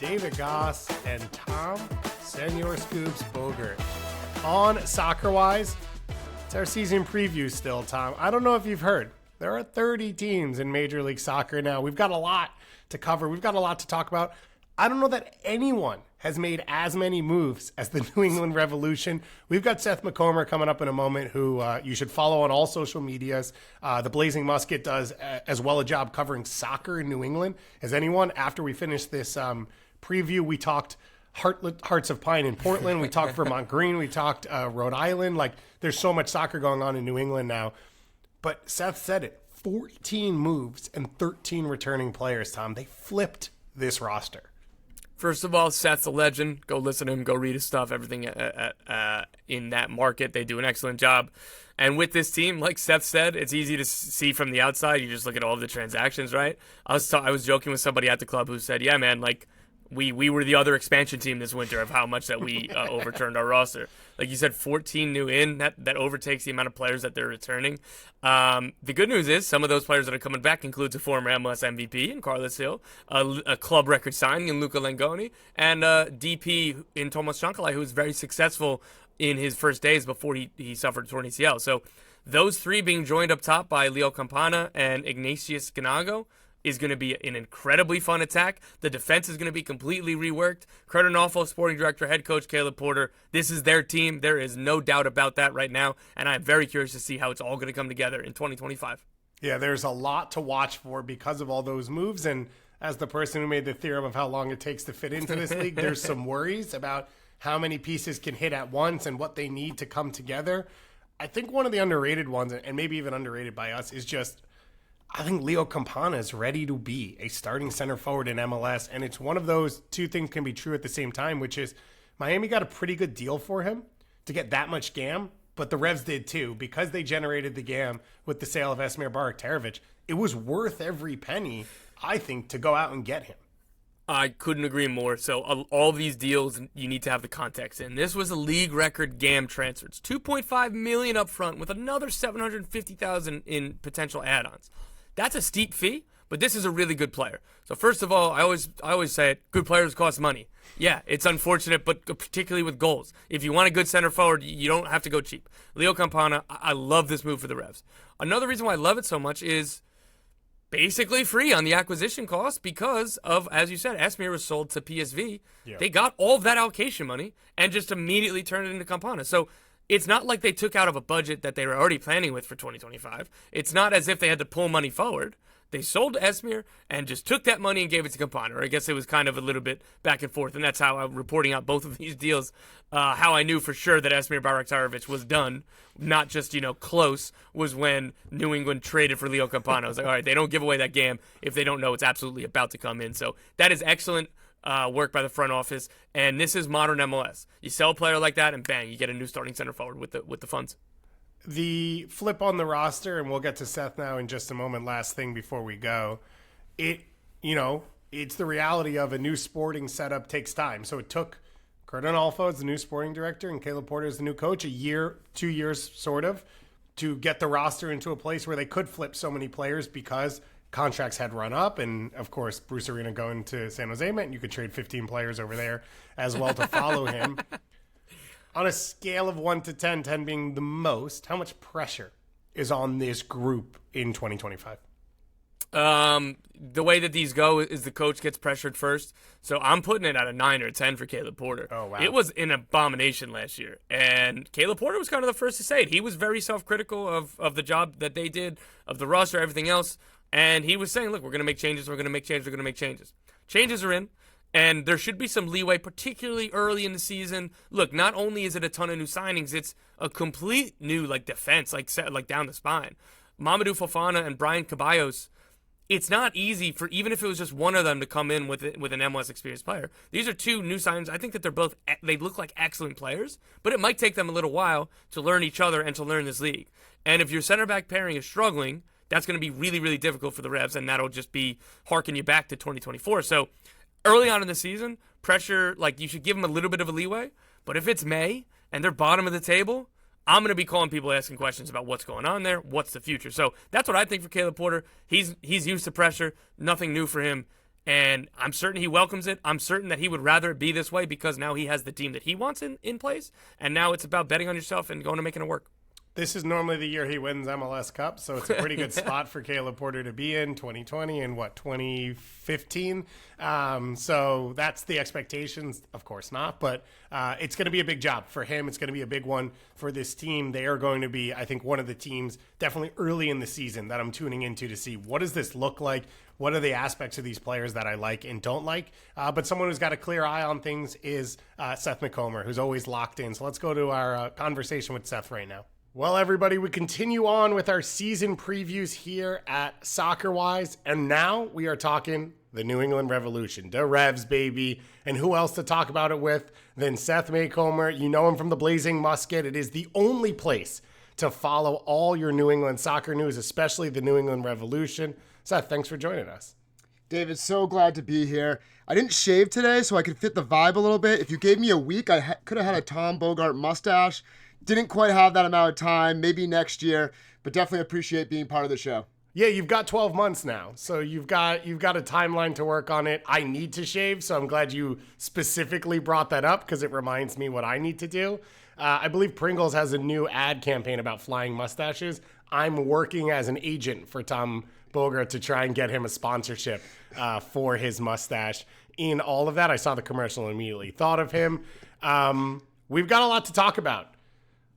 David Goss, and Tom Senor Scoops Bogert. On Soccer-Wise, it's our season preview still, Tom. I don't know if you've heard. There are 30 teams in Major League Soccer now. We've got a lot to cover. We've got a lot to talk about. I don't know that anyone has made as many moves as the New England Revolution. We've got Seth McCormer coming up in a moment, who you should follow on all social medias. The Blazing Musket does as well a job covering soccer in New England as anyone. After we finish this preview, we talked Hearts of Pine in Portland. We talked Vermont Green. We talked Rhode Island. Like, there's so much soccer going on in New England now. But Seth said it, 14 moves and 13 returning players, Tom. They flipped this roster. First of all, Seth's a legend. Go listen to him. Go read his stuff. Everything in that market, they do an excellent job. And with this team, like Seth said, it's easy to see from the outside. You just look at all of the transactions, right? I was joking with somebody at the club who said, yeah, man, like, we were the other expansion team this winter of how much that we overturned our roster. Like you said, 14 new in. That overtakes the amount of players that they're returning. The good news is some of those players that are coming back includes a former MLS MVP in Carlos Hill, a club record signing in Luca Langoni, and a DP in Tomas Chancalay, who was very successful in his first days before he suffered torn ACL. So those three being joined up top by Leo Campana and Ignatius Ganago is going to be an incredibly fun attack. The defense is going to be completely reworked. Credit Nolfo, sporting director, head coach Caleb Porter. This is their team. There is no doubt about that right now, and I'm very curious to see how it's all going to come together in 2025. Yeah, there's a lot to watch for because of all those moves, and as the person who made the theorem of how long it takes to fit into this league, there's some worries about how many pieces can hit at once and what they need to come together. I think one of the underrated ones, and maybe even underrated by us, is just I think Leo Campana is ready to be a starting center forward in MLS, and it's one of those two things can be true at the same time, which is Miami got a pretty good deal for him to get that much GAM, but the Revs did too, because they generated the GAM with the sale of Esmir Barak-Tarovic. It was worth every penny, I think, to go out and get him. I couldn't agree more. So all these deals, you need to have the context in. This was a league record GAM transfer. It's $2.5 million up front with another $750,000 in potential add-ons. That's a steep fee, but this is a really good player. So first of all, I always say it, good players cost money. Yeah, it's unfortunate, but particularly with goals. If you want a good center forward, you don't have to go cheap. Leo Campana, I love this move for the Revs. Another reason why I love it so much is basically free on the acquisition cost because of, as you said, Esmir was sold to PSV. Yeah. They got all of that allocation money and just immediately turned it into Campana. So it's not like they took out of a budget that they were already planning with for 2025. It's not as if they had to pull money forward. They sold to Esmir and just took that money and gave it to Campana. Or I guess it was kind of a little bit back and forth, and that's how I'm reporting out both of these deals, how I knew for sure that Esmir Barak-Tarovic was done, not just, close, was when New England traded for Leo Campana. I was like, all right, they don't give away that GAM if they don't know it's absolutely about to come in. So that is excellent work by the front office, and this is modern MLS. You sell a player like that, and bang, you get a new starting center forward with the funds. The flip on the roster, and we'll get to Seth now in just a moment. Last thing before we go, it's the reality of a new sporting setup takes time. So it took Credit Nolfo as the new sporting director and Caleb Porter as the new coach, 2 years sort of, to get the roster into a place where they could flip so many players because contracts had run up, and of course Bruce Arena going to San Jose meant you could trade 15 players over there as well to follow him. On a scale of 1 to 10, 10 being the most, how much pressure is on this group in 2025? The way that these go is the coach gets pressured first. So I'm putting it at a 9 or a 10 for Caleb Porter. Oh, wow. It was an abomination last year. And Caleb Porter was kind of the first to say it. He was very self-critical of the job that they did, of the roster, everything else. And he was saying, look, we're going to make changes, we're going to make changes, we're going to make changes. Changes are in. And there should be some leeway, particularly early in the season. Look, not only is it a ton of new signings, it's a complete new defense, like down the spine. Mamadou Fofana and Brian Caballos, it's not easy for, even if it was just one of them to come in with an MLS experienced player. These are two new signings. I think that they look like excellent players, but it might take them a little while to learn each other and to learn this league. And if your center back pairing is struggling, that's going to be really, really difficult for the Revs, and that'll just be harking you back to 2024. So early on in the season, pressure, you should give them a little bit of a leeway. But if it's May and they're bottom of the table, I'm going to be calling people asking questions about what's going on there, what's the future. So that's what I think for Caleb Porter. He's used to pressure, nothing new for him. And I'm certain he welcomes it. I'm certain that he would rather it be this way because now he has the team that he wants in place. And now it's about betting on yourself and going to making it work. This is normally the year he wins MLS Cup, so it's a pretty good spot for Caleb Porter to be in 2020 and 2015. So that's the expectations. Of course not, but it's going to be a big job for him. It's going to be a big one for this team. They are going to be, I think, one of the teams definitely early in the season that I'm tuning into to see what does this look like? What are the aspects of these players that I like and don't like? But someone who's got a clear eye on things is Seth McComber, who's always locked in. So let's go to our conversation with Seth right now. Well, everybody, we continue on with our season previews here at Soccer Wise, and now we are talking the New England Revolution, the Revs, baby. And who else to talk about it with than Seth Maycomer? You know him from the Blazing Musket. It is the only place to follow all your New England soccer news, especially the New England Revolution. Seth, thanks for joining us. David, so glad to be here. I didn't shave today so I could fit the vibe a little bit. If you gave me a week, I could have had a Tom Bogart mustache. Didn't quite have that amount of time, maybe next year, but definitely appreciate being part of the show. Yeah, you've got 12 months now, so you've got a timeline to work on it. I need to shave, so I'm glad you specifically brought that up because it reminds me what I need to do. I believe Pringles has a new ad campaign about flying mustaches. I'm working as an agent for Tom Bogart to try and get him a sponsorship for his mustache. In all of that, I saw the commercial and immediately thought of him. We've got a lot to talk about.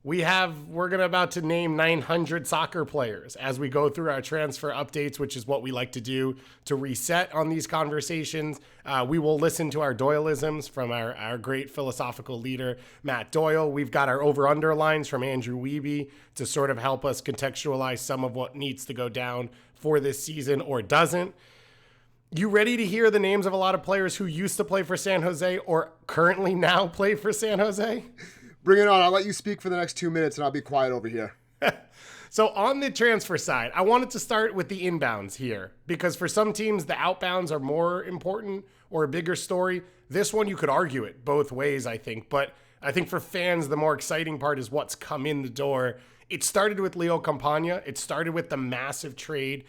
We're about to name 900 soccer players as we go through our transfer updates, which is what we like to do to reset on these conversations. We will listen to our Doyleisms from our great philosophical leader, Matt Doyle. We've got our over-under lines from Andrew Wiebe to sort of help us contextualize some of what needs to go down for this season or doesn't. You ready to hear the names of a lot of players who used to play for San Jose or currently now play for San Jose? Bring it on. I'll let you speak for the next 2 minutes and I'll be quiet over here. So on the transfer side, I wanted to start with the inbounds here because for some teams, the outbounds are more important or a bigger story. This one, you could argue it both ways, I think. But I think for fans, the more exciting part is what's come in the door. It started with Leo Campagna. It started with the massive trade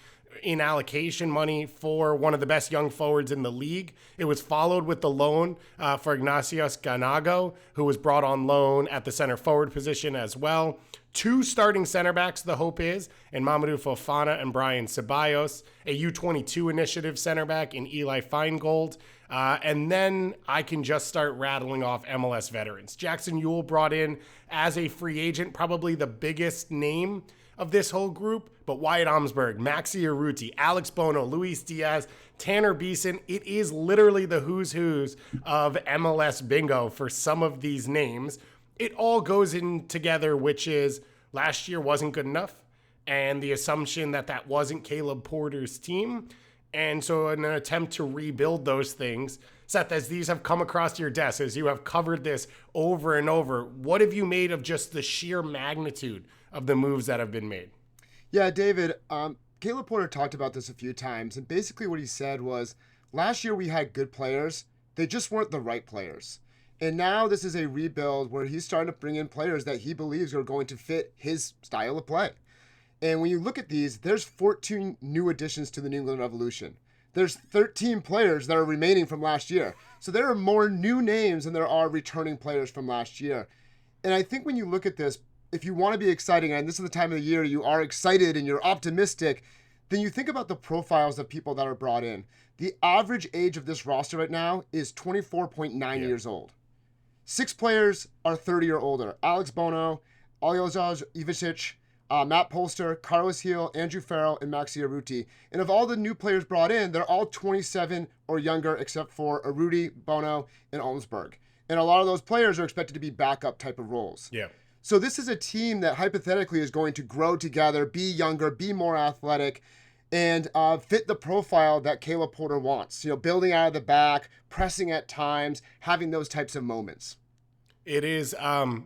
in allocation money for one of the best young forwards in the league. It was followed with the loan for Ignacios Ganago, who was brought on loan at the center forward position as well. 2 starting center backs, the hope is, and Mamadou Fofana and Brian Ceballos, a U22 initiative center back in Eli Feingold. And then I can just start rattling off MLS veterans. Jackson Ewell brought in as a free agent, probably the biggest name of this whole group, but Wyatt Omsberg, Maxi Urruti, Alex Bono, Luis Diaz, Tanner Beeson. It is literally the who's of MLS bingo for some of these names. It all goes in together, which is last year wasn't good enough, and the assumption that that wasn't Caleb Porter's team. And so in an attempt to rebuild those things, Seth, as these have come across your desk, as you have covered this over and over, what have you made of just the sheer magnitude of the moves that have been made? Yeah, David, Caleb Porter talked about this a few times, and basically what he said was, last year we had good players, they just weren't the right players. And now this is a rebuild where he's starting to bring in players that he believes are going to fit his style of play. And when you look at these, there's 14 new additions to the New England Revolution. There's 13 players that are remaining from last year. So there are more new names than there are returning players from last year. And I think when you look at this, if you want to be exciting, and this is the time of the year you are excited and you're optimistic, then you think about the profiles of people that are brought in. The average age of this roster right now is 24.9 years old. 6 players are 30 or older. Alex Bono, Aljaz Ivicic, Matt Polster, Carlos Heel, Andrew Farrell, and Maxi Urruti. And of all the new players brought in, they're all 27 or younger except for Urruti, Bono, and Olmsberg. And a lot of those players are expected to be backup type of roles. Yeah. So this is a team that hypothetically is going to grow together, be younger, be more athletic, and fit the profile that Caleb Porter wants. You know, building out of the back, pressing at times, having those types of moments. It is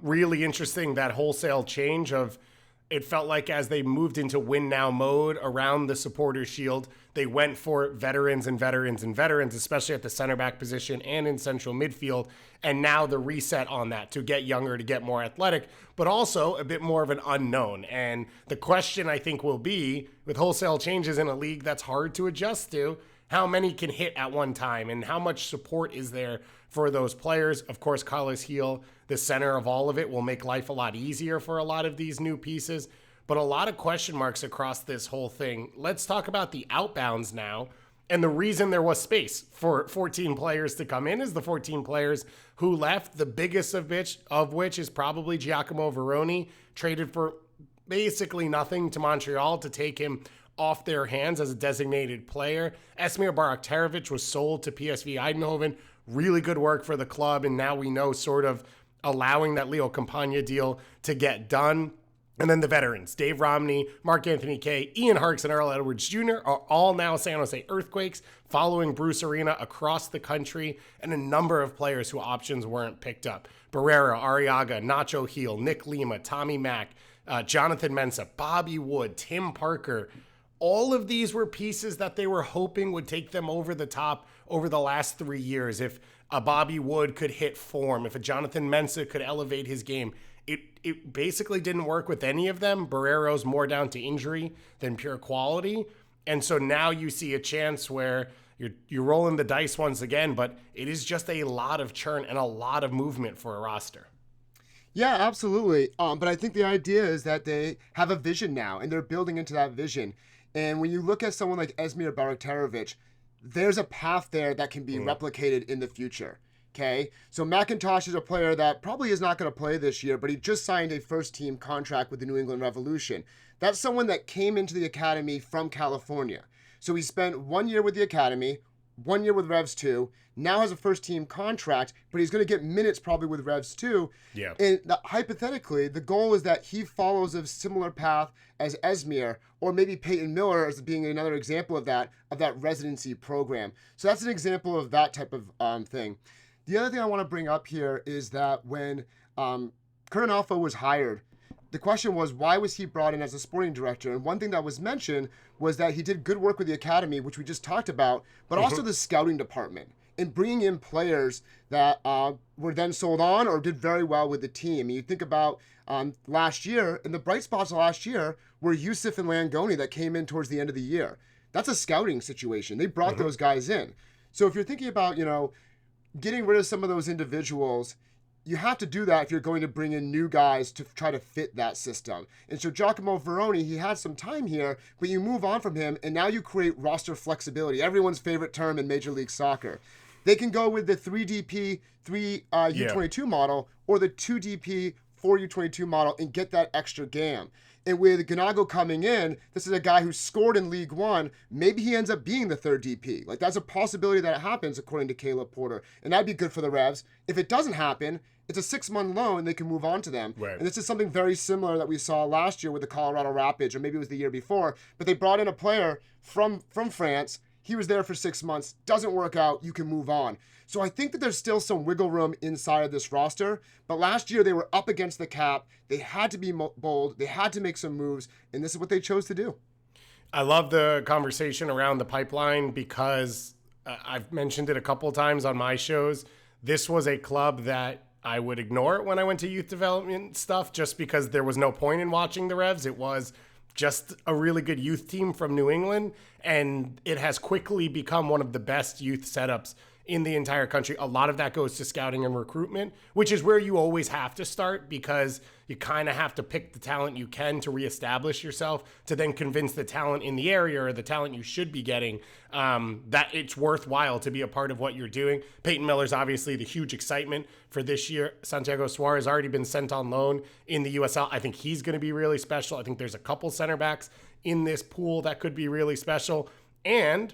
really interesting, that wholesale change of, it felt like as they moved into win now mode around the supporter shield, they went for veterans and veterans and veterans, especially at the center back position and in central midfield. And now the reset on that to get younger, to get more athletic, but also a bit more of an unknown. And the question I think will be, with wholesale changes in a league that's hard to adjust to, how many can hit at one time and how much support is there for those players. Of course, Carlos Gil, the center of all of it, will make life a lot easier for a lot of these new pieces, but a lot of question marks across this whole thing. Let's talk about the outbounds now. And the reason there was space for 14 players to come in is the 14 players who left, the biggest of which is probably Giacomo Veroni, traded for basically nothing to Montreal to take him off their hands as a designated player. Esmir Baraktarevic was sold to PSV Eindhoven. Really good work for the club, and now we know sort of allowing that Leo Campagna deal to get done. And then the veterans, Dave Romney, Mark-Anthony Kaye, Ian Harkes, and Earl Edwards Jr. are all now San Jose Earthquakes, following Bruce Arena across the country, and a number of players whose options weren't picked up. Barrera, Arriaga, Nacho Gil, Nick Lima, Tommy Mack, Jonathan Mensah, Bobby Wood, Tim Parker. All of these were pieces that they were hoping would take them over the top over the last 3 years. If a Bobby Wood could hit form, if a Jonathan Mensah could elevate his game, it basically didn't work with any of them. Barrero's more down to injury than pure quality. And so now you see a chance where you're rolling the dice once again, but it is just a lot of churn and a lot of movement for a roster. Yeah, absolutely. But I think the idea is that they have a vision now, and they're building into that vision. And when you look at someone like Esmir Baraktarevic, there's a path there that can be replicated in the future. Okay, so McIntosh is a player that probably is not going to play this year, but he just signed a first-team contract with the New England Revolution. That's someone that came into the academy from California. So he spent 1 year with the academy, 1 year with Revs 2, now has a first-team contract, but he's going to get minutes probably with Revs 2. Yeah. And hypothetically, the goal is that he follows a similar path as Esmir, or maybe Peyton Miller as being another example of that residency program. So that's an example of that type of thing. The other thing I want to bring up here is that when Curtin Alpha was hired, the question was, why was he brought in as a sporting director? And one thing that was mentioned was that he did good work with the academy, which we just talked about, but also the scouting department and bringing in players that were then sold on or did very well with the team. And you think about last year, and the bright spots last year were Yusuf and Langoni that came in towards the end of the year. That's a scouting situation. They brought those guys in. So if you're thinking about, getting rid of some of those individuals, you have to do that if you're going to bring in new guys to try to fit that system. And so Giacomo Veroni, he had some time here, but you move on from him, and now you create roster flexibility, everyone's favorite term in Major League Soccer. They can go with the 3DP, 3 U22 model, or the 2DP, 4 U22 model and get that extra GAM. And with Ganago coming in, this is a guy who scored in League One. Maybe he ends up being the third DP. Like, that's a possibility that it happens, according to Caleb Porter. And that'd be good for the Revs. If it doesn't happen, it's a 6-month loan. They can move on to them. Right. And this is something very similar that we saw last year with the Colorado Rapids, or maybe it was the year before. But they brought in a player from France. He was there for 6 months. Doesn't work out. You can move on. So I think that there's still some wiggle room inside of this roster. But last year, they were up against the cap. They had to be bold. They had to make some moves. And this is what they chose to do. I love the conversation around the pipeline because I've mentioned it a couple of times on my shows. This was a club that I would ignore when I went to youth development stuff just because there was no point in watching the Revs. It was just a really good youth team from New England, and it has quickly become one of the best youth setups in the entire country. A lot of that goes to scouting and recruitment, which is where you always have to start because you kind of have to pick the talent you can to reestablish yourself to then convince the talent in the area or the talent you should be getting that it's worthwhile to be a part of what you're doing. Peyton Miller's obviously the huge excitement for this year. Santiago Suarez already been sent on loan in the USL. I think he's going to be really special. I think there's a couple center backs in this pool that could be really special. And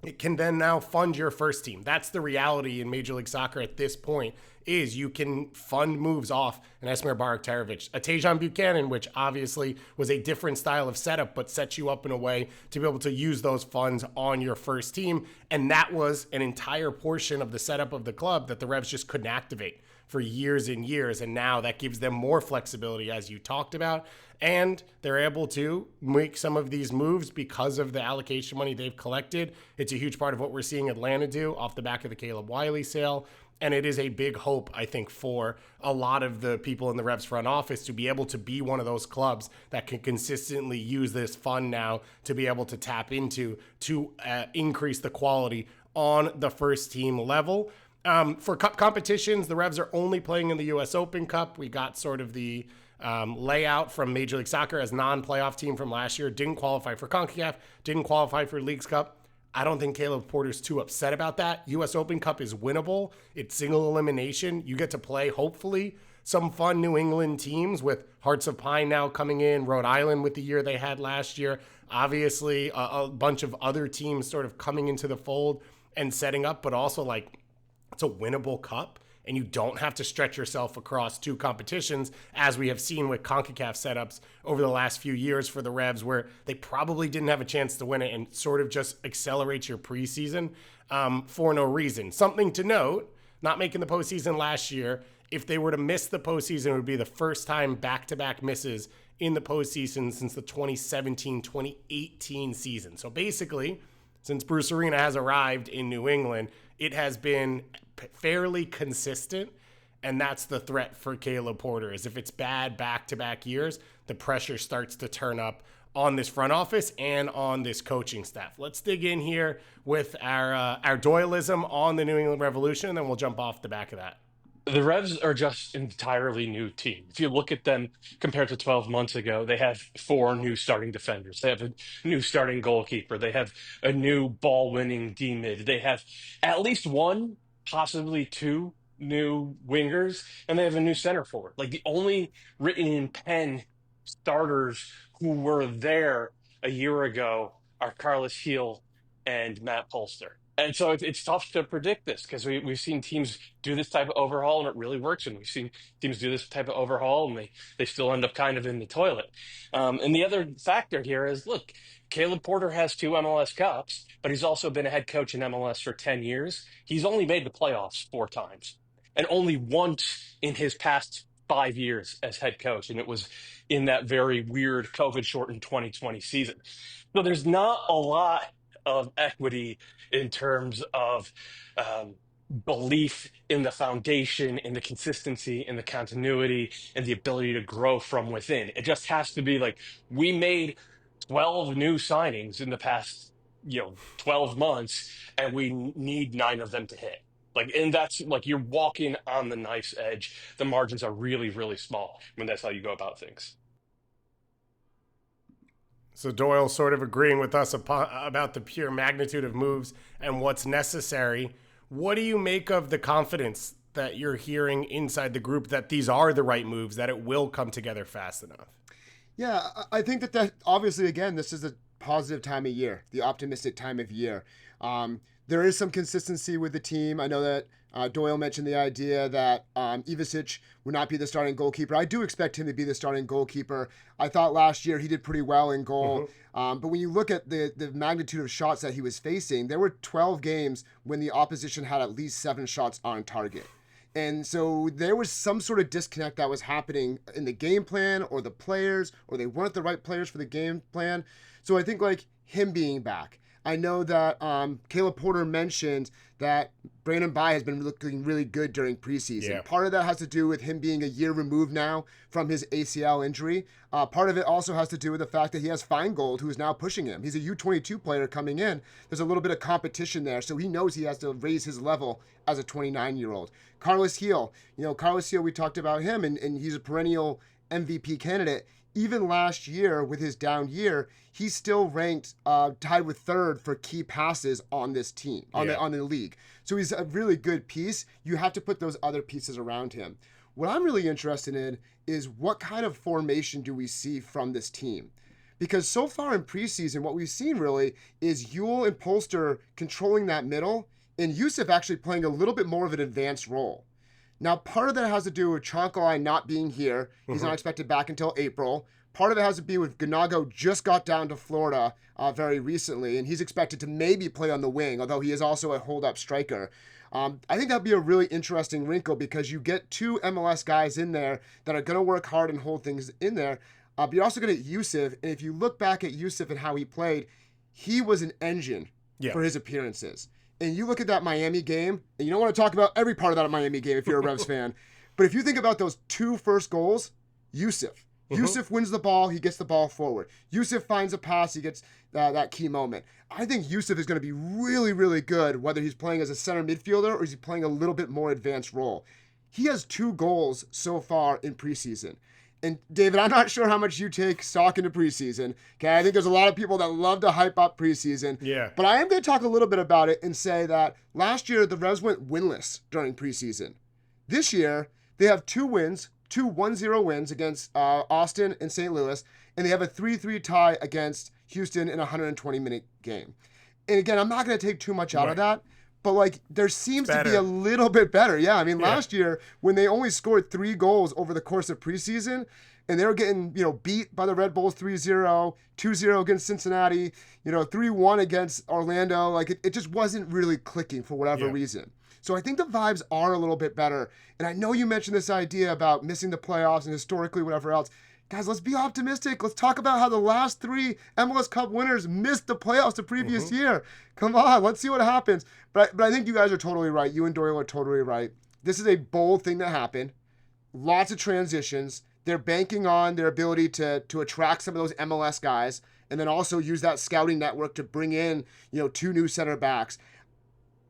it can then now fund your first team. That's the reality in Major League Soccer at this point, is you can fund moves off an Esmir Baraktarevic, a Tejan Buchanan, which obviously was a different style of setup, but sets you up in a way to be able to use those funds on your first team. And that was an entire portion of the setup of the club that the Revs just couldn't activate for years and years. And now that gives them more flexibility, as you talked about. And they're able to make some of these moves because of the allocation money they've collected. It's a huge part of what we're seeing Atlanta do off the back of the Caleb Wiley sale. And it is a big hope, I think, for a lot of the people in the Revs front office to be able to be one of those clubs that can consistently use this fund now to be able to tap into to increase the quality on the first team level. For cup competitions, the Revs are only playing in the U.S. Open Cup. We got sort of the layout from Major League Soccer as non-playoff team from last year. Didn't qualify for CONCACAF, didn't qualify for Leagues Cup. I don't think Caleb Porter's too upset about that. U.S. Open Cup is winnable. It's single elimination. You get to play, hopefully, some fun New England teams with Hearts of Pine now coming in, Rhode Island with the year they had last year. Obviously, a bunch of other teams sort of coming into the fold and setting up, but also like it's a winnable cup. And you don't have to stretch yourself across two competitions, as we have seen with CONCACAF setups over the last few years for the Revs, where they probably didn't have a chance to win it and sort of just accelerates your preseason for no reason. Something to note, not making the postseason last year, if they were to miss the postseason, it would be the first time back-to-back misses in the postseason since the 2017-2018 season. So basically, since Bruce Arena has arrived in New England, it has been fairly consistent, and that's the threat for Caleb Porter, is if it's bad back-to-back years, the pressure starts to turn up on this front office and on this coaching staff. Let's dig in here with our Doyleism on the New England Revolution, and then we'll jump off the back of that. The Revs are just an entirely new team. If you look at them compared to 12 months ago, they have 4 new starting defenders. They have a new starting goalkeeper. They have a new ball-winning D-mid. They have at least 1, possibly 2 new wingers, and they have a new center forward. Like the only written in pen starters who were there a year ago are Carlos Heel and Matt Polster. And so it's tough to predict this because we've seen teams do this type of overhaul and it really works. And we've seen teams do this type of overhaul and they still end up kind of in the toilet. And the other factor here is, look, Caleb Porter has 2 MLS Cups, but he's also been a head coach in MLS for 10 years. He's only made the playoffs 4 times and only once in his past 5 years as head coach. And it was in that very weird COVID-shortened 2020 season. So there's not a lot of equity in terms of belief in the foundation, in the consistency, in the continuity, and the ability to grow from within. It just has to be like, we made 12 new signings in the past 12 months, and we need 9 of them to hit. Like, and that's like you're walking on the knife's edge. The margins are really, really small when that's how you go about things. So Doyle sort of agreeing with us about the pure magnitude of moves and what's necessary. What do you make of the confidence that you're hearing inside the group that these are the right moves, that it will come together fast enough? Yeah, I think that obviously, again, this is a positive time of year, the optimistic time of year. There is some consistency with the team. I know that Doyle mentioned the idea that Ivicic would not be the starting goalkeeper. I do expect him to be the starting goalkeeper. I thought last year he did pretty well in goal. But when you look at the magnitude of shots that he was facing, there were 12 games when the opposition had at least 7 shots on target. And so there was some sort of disconnect that was happening in the game plan or the players, or they weren't the right players for the game plan. So I think like him being back. I know that Caleb Porter mentioned that Brandon Bai has been looking really good during preseason. Yeah. Part of that has to do with him being a year removed now from his ACL injury. Part of it also has to do with the fact that he has Feingold, who is now pushing him. He's a U22 player coming in. There's a little bit of competition there, so he knows he has to raise his level as a 29-year-old. Carlos Heel, we talked about him, and he's a perennial MVP candidate. Even last year, with his down year, he's still ranked tied with 3rd for key passes on this team, on the league. So he's a really good piece. You have to put those other pieces around him. What I'm really interested in is what kind of formation do we see from this team? Because so far in preseason, what we've seen really is Yule and Polster controlling that middle, and Yusuf actually playing a little bit more of an advanced role. Now, part of that has to do with Chancalay not being here. He's not expected back until April. Part of it has to be with Ganago just got down to Florida very recently, and he's expected to maybe play on the wing, although he is also a hold-up striker. I think that'd be a really interesting wrinkle because you get 2 MLS guys in there that are going to work hard and hold things in there. But you're also going to get Yusuf, and if you look back at Yusuf and how he played, he was an engine for his appearances. And you look at that Miami game, and you don't want to talk about every part of that Miami game if you're a Revs fan. But if you think about those 2 first goals, Yusuf. Yusuf wins the ball, he gets the ball forward. Yusuf finds a pass, he gets that key moment. I think Yusuf is going to be really, really good, whether he's playing as a center midfielder or he's playing a little bit more advanced role. He has 2 goals so far in preseason. And David, I'm not sure how much you take stock into preseason. Okay, I think there's a lot of people that love to hype up preseason. Yeah. But I am going to talk a little bit about it and say that last year the Revs went winless during preseason. This year, they have 2 wins, 2 1-0 wins against Austin and St. Louis, and they have a 3-3 tie against Houston in a 120-minute game. And again, I'm not going to take too much out of that, but like there seems to be a little bit better. Yeah, I mean, last year when they only scored 3 goals over the course of preseason, and they were getting, beat by the Red Bulls 3-0, 2-0 against Cincinnati, 3-1 against Orlando, like it just wasn't really clicking for whatever reason. So I think the vibes are a little bit better. And I know you mentioned this idea about missing the playoffs and historically whatever else. Guys, let's be optimistic. Let's talk about how the last 3 MLS Cup winners missed the playoffs the previous year. Come on, let's see what happens. But I think you guys are totally right. You and Doyle are totally right. This is a bold thing that happened. Lots of transitions. They're banking on their ability to attract some of those MLS guys and then also use that scouting network to bring in, 2 new center backs.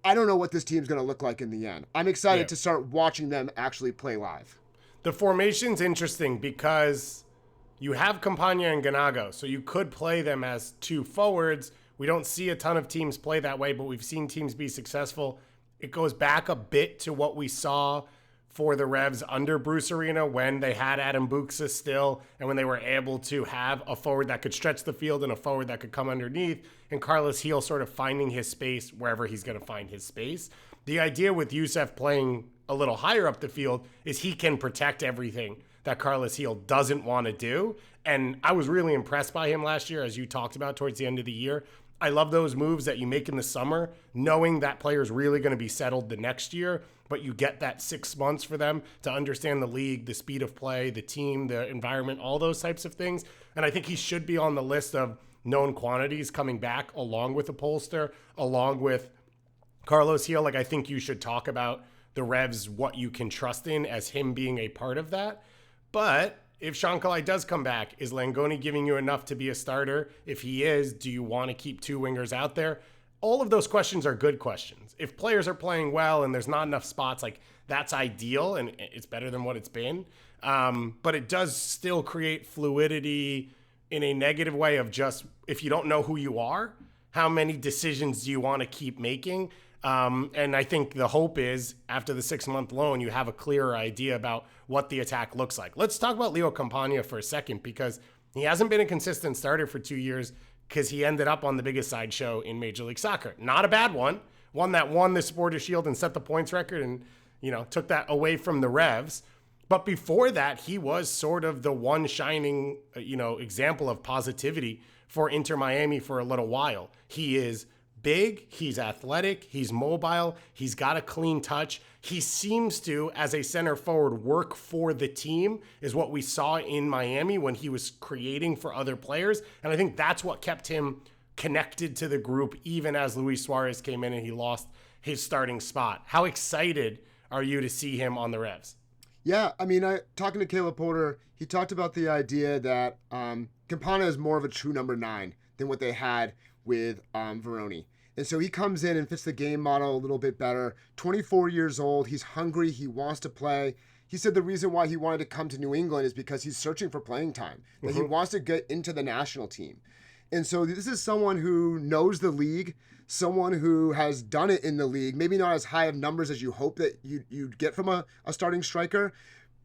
I don't know what this team's going to look like in the end. I'm excited to start watching them actually play live. The formation's interesting because you have Campagna and Ganago, so you could play them as 2 forwards. We don't see a ton of teams play that way, but we've seen teams be successful. It goes back a bit to what we saw for the Revs under Bruce Arena when they had Adam Buxa still and when they were able to have a forward that could stretch the field and a forward that could come underneath, and Carlos Heel sort of finding his space wherever he's going to find his space. The idea with Yusuf playing a little higher up the field is he can protect everything that Carlos Heel doesn't want to do. And I was really impressed by him last year, as you talked about towards the end of the year. I love those moves that you make in the summer, knowing that player's really going to be settled the next year, but you get that 6 months for them to understand the league, the speed of play, the team, the environment, all those types of things. And I think he should be on the list of known quantities coming back along with a Polster, along with Carlos Heel. Like, I think you should talk about the Revs, what you can trust in as him being a part of that. But if Sean Kalai does come back, is Langoni giving you enough to be a starter? If he is, do you want to keep 2 wingers out there? All of those questions are good questions. If players are playing well and there's not enough spots, like that's ideal and it's better than what it's been. But it does still create fluidity in a negative way of just, if you don't know who you are, how many decisions do you want to keep making? And I think the hope is after the 6-month loan, you have a clearer idea about what the attack looks like. Let's talk about Leo Campagna for a second, because he hasn't been a consistent starter for 2 years because he ended up on the biggest sideshow in Major League Soccer. Not a bad one that won the Supporters' Shield and set the points record and, took that away from the Revs. But before that, he was sort of the one shining, example of positivity for Inter Miami for a little while. He is big, he's athletic, he's mobile, he's got a clean touch. He seems to, as a center forward, work for the team, is what we saw in Miami when he was creating for other players. And I think that's what kept him connected to the group, even as Luis Suarez came in and he lost his starting spot. How excited are you to see him on the Revs? Yeah, I mean, talking to Caleb Porter, he talked about the idea that Campana is more of a true number 9 than what they had with Veroni. And so he comes in and fits the game model a little bit better. 24 years old, he's hungry, he wants to play. He said the reason why he wanted to come to New England is because he's searching for playing time, that he wants to get into the national team. And so this is someone who knows the league, someone who has done it in the league, maybe not as high of numbers as you hope that you'd get from a starting striker,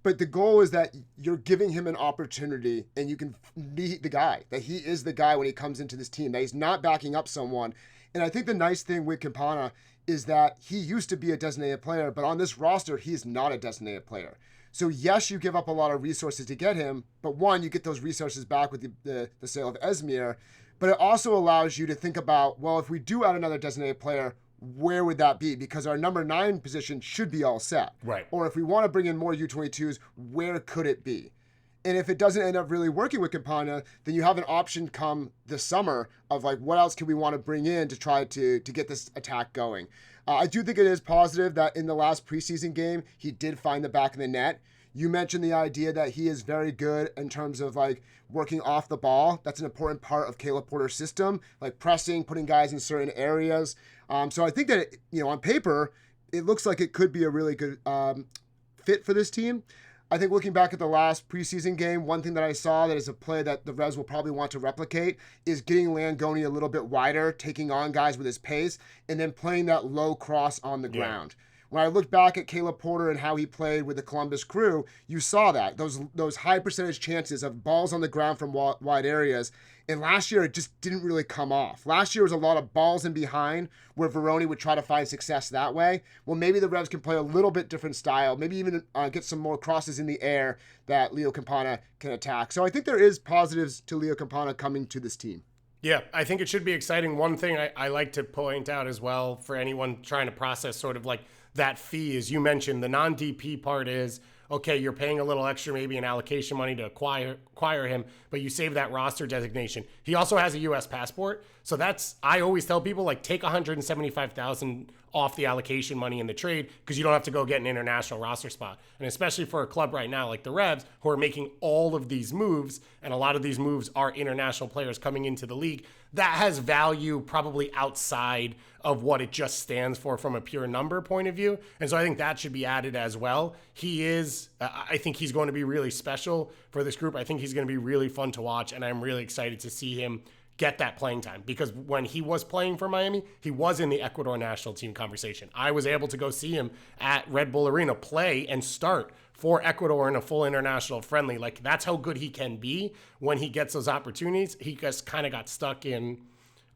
but the goal is that you're giving him an opportunity and you can be the guy, that he is the guy when he comes into this team, that he's not backing up someone. And I think the nice thing with Campana is that he used to be a designated player, but on this roster, he's not a designated player. So yes, you give up a lot of resources to get him, but one, you get those resources back with the sale of Esmir, but it also allows you to think about, well, if we do add another designated player, where would that be? Because our number 9 position should be all set. Right. Or if we want to bring in more U22s, where could it be? And if it doesn't end up really working with Campana, then you have an option come this summer of like, what else can we want to bring in to try to get this attack going? I do think it is positive that in the last preseason game, he did find the back of the net. You mentioned the idea that he is very good in terms of like working off the ball. That's an important part of Caleb Porter's system, like pressing, putting guys in certain areas. So I think that, on paper, it looks like it could be a really good fit for this team. I think looking back at the last preseason game, one thing that I saw that is a play that the Revs will probably want to replicate is getting Langoni a little bit wider, taking on guys with his pace, and then playing that low cross on the ground. When I looked back at Caleb Porter and how he played with the Columbus Crew, you saw that, those high percentage chances of balls on the ground from wide areas. And last year, it just didn't really come off. Last year was a lot of balls in behind where Veroni would try to find success that way. Well, maybe the Revs can play a little bit different style, maybe even get some more crosses in the air that Leo Campana can attack. So I think there is positives to Leo Campana coming to this team. Yeah, I think it should be exciting. One thing I like to point out as well for anyone trying to process sort of like that fee is you mentioned the non-DP part is, okay, you're paying a little extra, maybe in allocation money to acquire him, but you save that roster designation. He also has a U.S. passport. So I always tell people, like, take $175,000 off the allocation money in the trade because you don't have to go get an international roster spot. And especially for a club right now like the Revs, who are making all of these moves, and a lot of these moves are international players coming into the league, that has value probably outside of what it just stands for from a pure number point of view. And so I think that should be added as well. I think he's going to be really special for this group. I think he's going to be really fun to watch, and I'm really excited to see him get that playing time because when he was playing for Miami, he was in the Ecuador national team conversation. I was able to go see him at Red Bull Arena play and start for Ecuador in a full international friendly. Like, that's how good he can be when he gets those opportunities. He just kind of got stuck in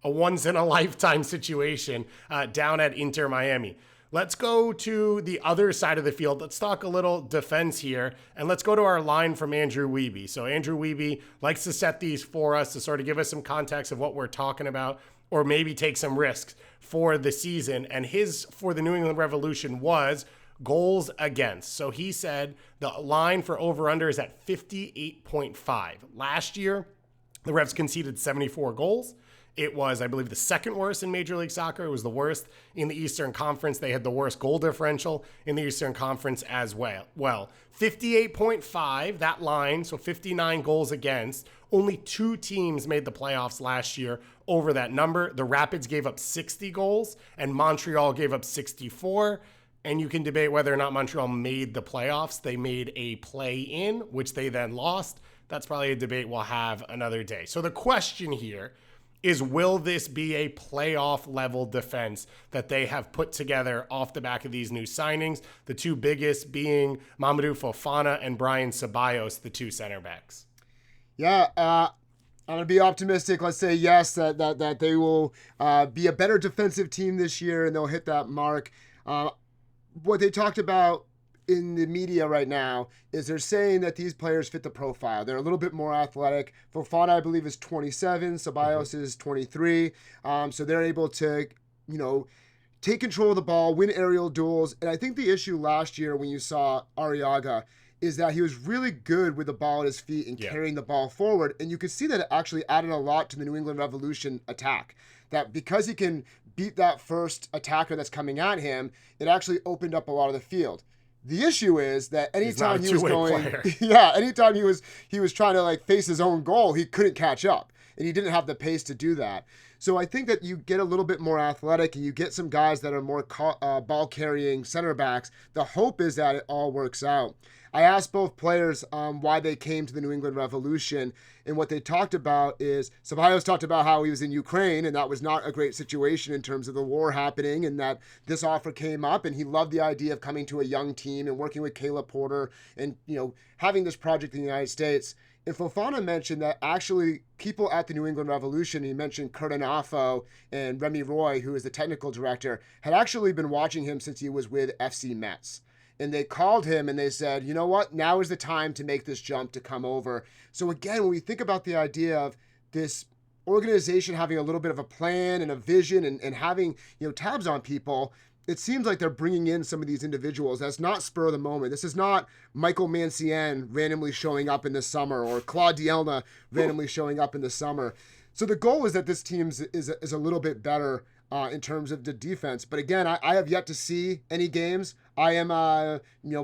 a once-in-a-lifetime situation down at Inter Miami. Let's go to the other side of the field. Let's talk a little defense here, and let's go to our line from Andrew Wiebe. So Andrew Wiebe likes to set these for us to sort of give us some context of what we're talking about, or maybe take some risks for the season. And his for the New England Revolution was goals against. So he said the line for over-under is at 58.5. Last year, the Revs conceded 74 goals. It was, I believe, the second worst in Major League Soccer. It was the worst in the Eastern Conference. They had the worst goal differential in the Eastern Conference as well. 58.5, that line, so 59 goals against. Only 2 teams made the playoffs last year over that number. The Rapids gave up 60 goals, and Montreal gave up 64. And you can debate whether or not Montreal made the playoffs. They made a play-in, which they then lost. That's probably a debate we'll have another day. So the question here is, will this be a playoff level defense that they have put together off the back of these new signings? The 2 biggest being Mamadou Fofana and Brian Ceballos, the 2 center backs. Yeah, I'm going to be optimistic. Let's say yes, that they will be a better defensive team this year and they'll hit that mark. What they talked about in the media right now is they're saying that these players fit the profile. They're a little bit more athletic. Fofana, I believe, is 27. Ceballos is 23. So they're able to, take control of the ball, win aerial duels. And I think the issue last year when you saw Arriaga is that he was really good with the ball at his feet and carrying the ball forward. And you could see that it actually added a lot to the New England Revolution attack. That because he can beat that first attacker that's coming at him, it actually opened up a lot of the field. The issue is that anytime he was anytime he was trying to like face his own goal, he couldn't catch up, and he didn't have the pace to do that. So I think that you get a little bit more athletic and you get some guys that are more ball carrying center backs. The hope is that it all works out. I asked both players why they came to the New England Revolution, and what they talked about is Ceballos talked about how he was in Ukraine, and that was not a great situation in terms of the war happening, and that this offer came up, and he loved the idea of coming to a young team and working with Caleb Porter and having this project in the United States. And Fofana mentioned that actually people at the New England Revolution, he mentioned Kurt Anafo and Remy Roy, who is the technical director, had actually been watching him since he was with FC Metz. And they called him and they said, you know what, now is the time to make this jump to come over. So again, when we think about the idea of this organization having a little bit of a plan and a vision and having tabs on people, it seems like they're bringing in some of these individuals. That's not spur of the moment. This is not Michael Mancien randomly showing up in the summer or Claude Dielna randomly showing up in the summer. So the goal is that this team is a little bit better in terms of the defense. But again, I have yet to see any games. I am,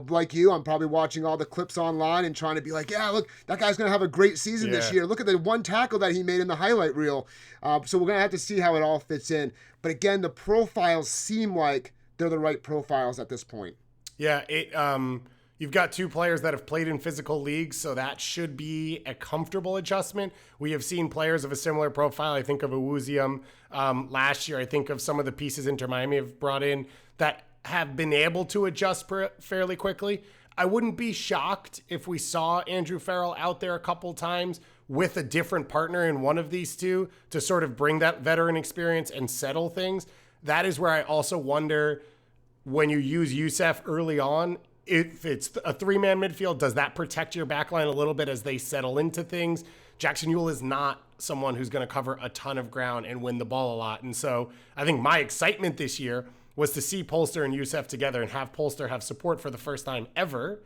like you, I'm probably watching all the clips online and trying to be like, yeah, look, that guy's going to have a great season this year. Look at the one tackle that he made in the highlight reel. So we're going to have to see how it all fits in. But again, the profiles seem like they're the right profiles at this point. Yeah, you've got two players that have played in physical leagues, so that should be a comfortable adjustment. We have seen players of a similar profile. I think of Awuzium last year. I think of some of the pieces Inter Miami have brought in that have been able to adjust fairly quickly. I wouldn't be shocked if we saw Andrew Farrell out there a couple times with a different partner in one of these two to sort of bring that veteran experience and settle things. That is where I also wonder, when you use Youssef early on, if it's a three-man midfield, does that protect your backline a little bit as they settle into things? Jackson Ewell is not someone who's going to cover a ton of ground and win the ball a lot. And so I think my excitement this year was to see Polster and Youssef together and have Polster have support for the first time ever.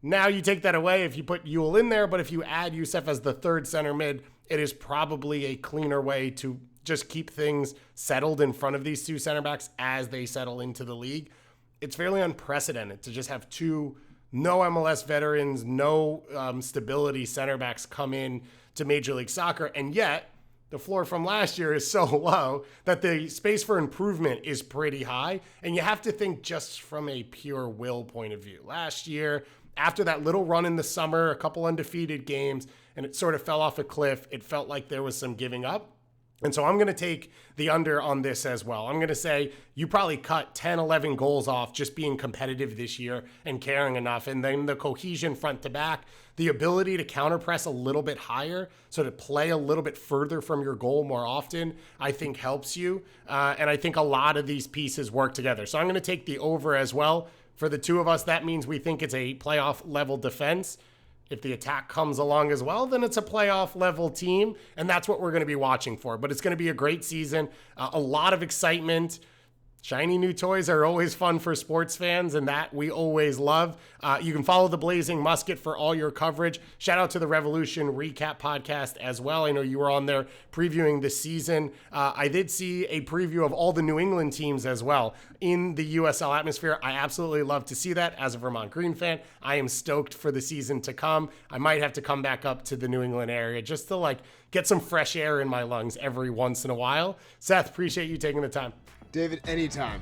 Now you take that away if you put Ewell in there, but if you add Youssef as the third center mid, it is probably a cleaner way to just keep things settled in front of these two center backs as they settle into the league. It's fairly unprecedented to just have two no MLS veterans, no stability center backs come in to Major League Soccer. And yet the floor from last year is so low that the space for improvement is pretty high. And you have to think just from a pure will point of view. Last year, after that little run in the summer, a couple undefeated games, and it sort of fell off a cliff, it felt like there was some giving up. And so I'm going to take the under on this as well. I'm going to say you probably cut 10, 11 goals off just being competitive this year and caring enough. And then the cohesion front to back, the ability to counterpress a little bit higher, so to play a little bit further from your goal more often, I think helps you. And I think a lot of these pieces work together. So I'm going to take the over as well. For the two of us, that means we think it's a playoff level defense. If the attack comes along as well, then it's a playoff level team, and that's what we're going to be watching for. But it's going to be a great season, a lot of excitement. Shiny new toys are always fun for sports fans, and that we always love. You can follow the Blazing Musket for all your coverage. Shout out to the Revolution Recap Podcast as well. I know you were on there previewing the season. I did see a preview of all the New England teams as well in the USL atmosphere. I absolutely love to see that. As a Vermont Green fan, I am stoked for the season to come. I might have to come back up to the New England area just to get some fresh air in my lungs every once in a while. Seth, appreciate you taking the time. David, anytime.